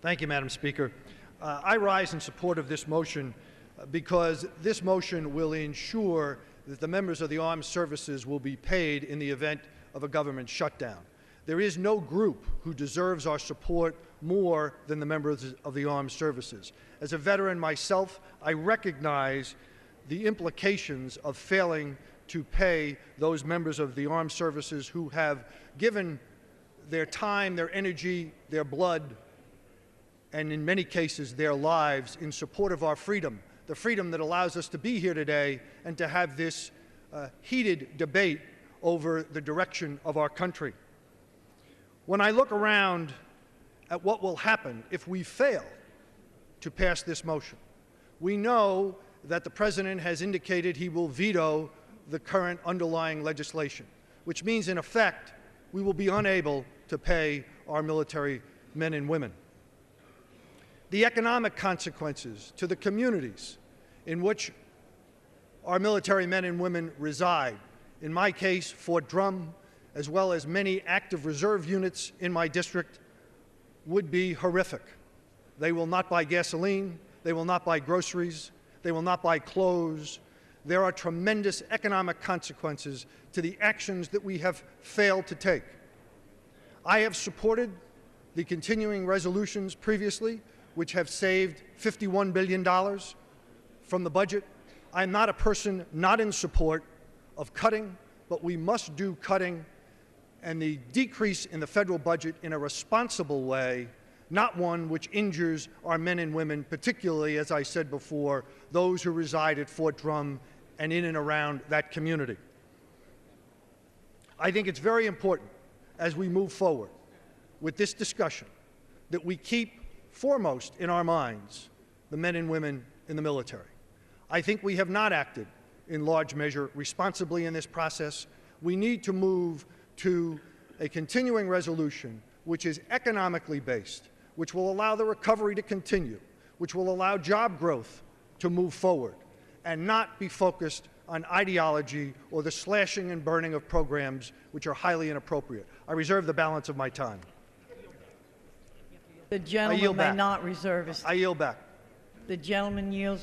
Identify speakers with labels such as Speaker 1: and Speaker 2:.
Speaker 1: Thank you, Madam Speaker. I rise in support of this motion because this motion will ensure that the members of the armed services will be paid in the event of a government shutdown. There is no group who deserves our support more than the members of the armed services. As a veteran myself, I recognize the implications of failing to pay those members of the armed services who have given their time, their energy, their blood, and in many cases their lives in support of our freedom, the freedom that allows us to be here today and to have this heated debate over the direction of our country. When I look around at what will happen if we fail to pass this motion, we know that the President has indicated he will veto the current underlying legislation, which means, in effect, we will be unable to pay our military men and women. The economic consequences to the communities in which our military men and women reside, in my case, Fort Drum, as well as many active reserve units in my district, would be horrific. They will not buy gasoline, they will not buy groceries, they will not buy clothes. There are tremendous economic consequences to the actions that we have failed to take. I have supported the continuing resolutions previously, which have saved $51 billion from the budget. I'm not a person not in support of cutting, but we must do cutting and the decrease in the federal budget in a responsible way, not one which injures our men and women, particularly, as I said before, those who reside at Fort Drum and in and around that community. I think it's very important as we move forward with this discussion that we keep foremost in our minds the men and women in the military. I think we have not acted in large measure responsibly in this process. We need to move to a continuing resolution which is economically based, which will allow the recovery to continue, which will allow job growth to move forward, and not be focused on ideology or the slashing and burning of programs which are highly inappropriate. I reserve the balance of my time.
Speaker 2: The gentleman may not reserve his time.
Speaker 1: I yield back.
Speaker 2: The gentleman yields.